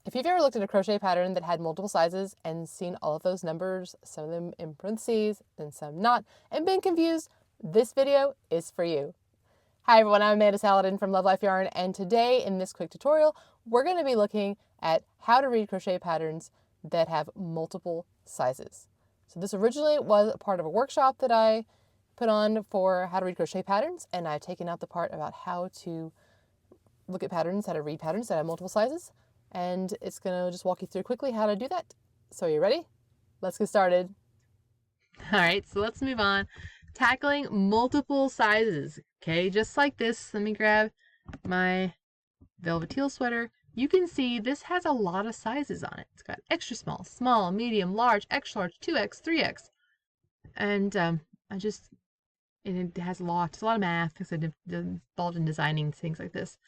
If you've ever looked at a crochet pattern that had multiple sizes and seen all of those numbers, some of them in parentheses and some not, and been confused, this video is for you. Hi everyone, I'm Amanda Saladin from Love Life Yarn, and today in this quick tutorial, we're going to be looking at how to read crochet patterns that have multiple sizes. So this originally was a part of a workshop that I put on for how to read crochet patterns, and I've taken out the part about how to look at patterns, how to read patterns that have multiple sizes, and it's going to just walk you through quickly how to do that. So are you ready? Let's get started. All right, so let's move on. Tackling multiple sizes, okay? Just like this, let me grab my velvet teal sweater. You can see this has a lot of sizes on it. It's got extra small, small, medium, large, extra large, 2X, 3X. And it has a lot of math because I'm involved in designing things like this.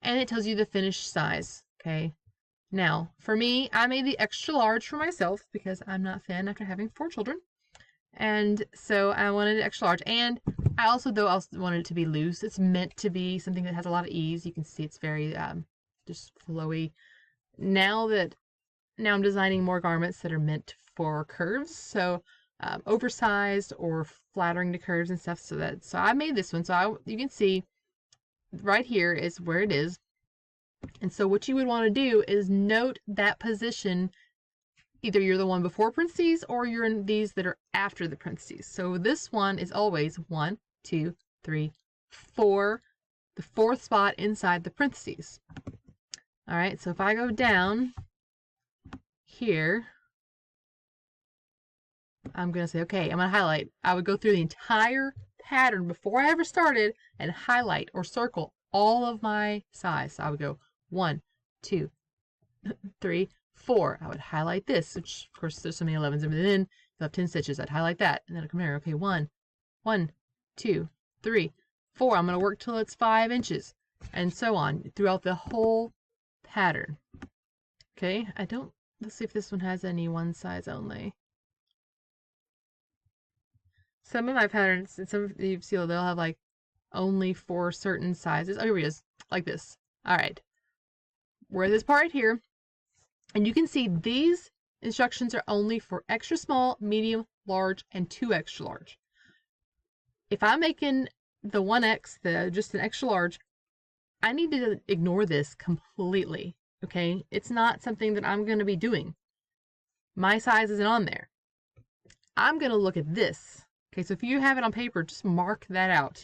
And it tells you the finished size, okay? Now, for me, I made the extra large for myself because I'm not thin after having 4 children. And so I wanted it extra large. And I also wanted it to be loose. It's meant to be something that has a lot of ease. You can see it's very just flowy. Now I'm designing more garments that are meant for curves. So oversized or flattering to curves and stuff. So I made this one. So you can see right here is where it is. And so what you would want to do is note that position. Either you're the one before parentheses or you're in these that are after the parentheses. So this one is always 1, 2, 3, 4, the 4th spot inside the parentheses. All right, so if I go down here, I'm going to say, okay, I'm going to highlight. I would go through the entire pattern before I ever started and highlight or circle all of my size. So I would go 1, 2, 3, 4. I would highlight this, which of course there's so many 11s, and then you'll have 10 stitches. I'd highlight that, and then I'd come here. Okay, 1, 2, 3, 4. I'm going to work till it's 5 inches, and so on throughout the whole pattern. Okay, let's see if this one has any one size only. Some of my patterns, and some of you see, they'll have like only 4 certain sizes. Oh, here it is, like this. All right, we're at this part right here. And you can see these instructions are only for extra small, medium, large, and 2 extra large. If I'm making the 1X, just an extra large, I need to ignore this completely, okay? It's not something that I'm going to be doing. My size isn't on there. I'm going to look at this. Okay, so if you have it on paper, just mark that out,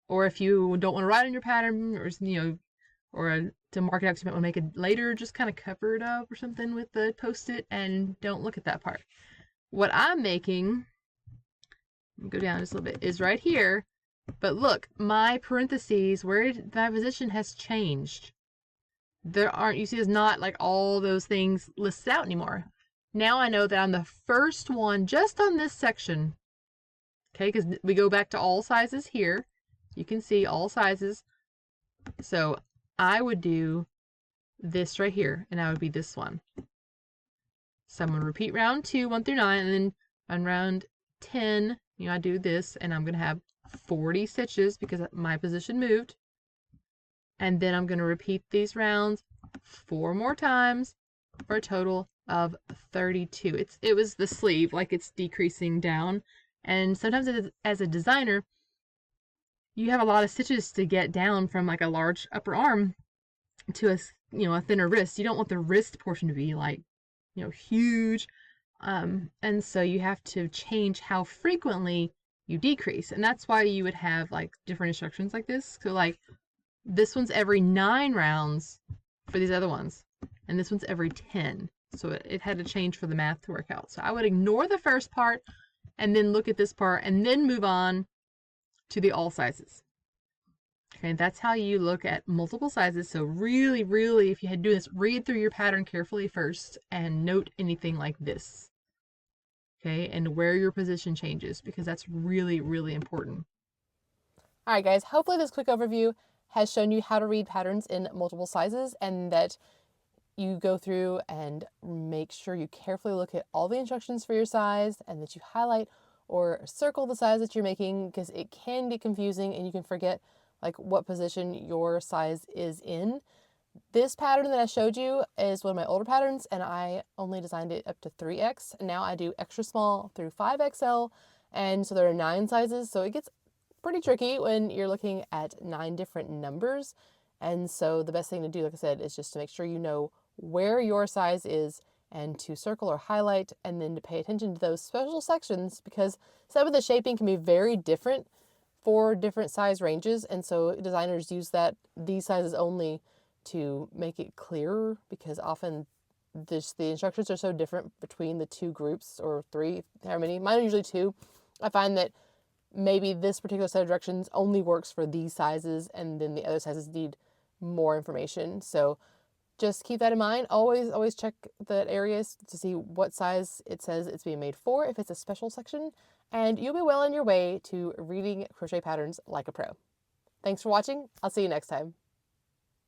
or if you don't want to write on your pattern, or to mark it out, you might want to make it later, just kind of cover it up or something with the Post-it and don't look at that part. What I'm making, go down just a little bit, is right here, but look, my parentheses, where my position has changed. You see there's not like all those things listed out anymore. Now I know that I'm the first one just on this section, okay, because we go back to all sizes here. You can see all sizes. So I would do this right here, and I would be this one. So I'm going to repeat round 2, 1 through 9, and then on round 10, I do this, and I'm going to have 40 stitches because my position moved. And then I'm going to repeat these rounds 4 more times for a total of 32. It was the sleeve, like it's decreasing down. And sometimes as a designer, you have a lot of stitches to get down from like a large upper arm to a thinner wrist. You don't want the wrist portion to be like, huge. And so you have to change how frequently you decrease. And that's why you would have like different instructions like this. So like this one's every 9 rounds for these other ones. And this one's every 10. So it had to change for the math to work out. So I would ignore the first part and then look at this part and then move on to the all sizes. Okay, that's how you look at multiple sizes. So really, really, if you had to do this, read through your pattern carefully first and note anything like this. Okay, and where your position changes, because that's really, really important. All right, guys, hopefully this quick overview has shown you how to read patterns in multiple sizes, and that you go through and make sure you carefully look at all the instructions for your size, and that you highlight or circle the size that you're making, because it can get confusing and you can forget like what position your size is in. This pattern that I showed you is one of my older patterns, and I only designed it up to 3X. And now I do extra small through 5XL, and so there are 9 sizes, so it gets pretty tricky when you're looking at 9 different numbers. And so the best thing to do, like I said, is just to make sure you know where your size is and to circle or highlight, and then to pay attention to those special sections, because some of the shaping can be very different for different size ranges. And so designers use these sizes only to make it clearer, because often the instructions are so different between the 2 groups, or 3, however many. Mine are usually 2. I find that maybe this particular set of directions only works for these sizes, and then the other sizes need more information. So just keep that in mind. Always check the areas to see what size it says it's being made for, if it's a special section, and you'll be well on your way to reading crochet patterns like a pro. Thanks for watching. I'll see you next time.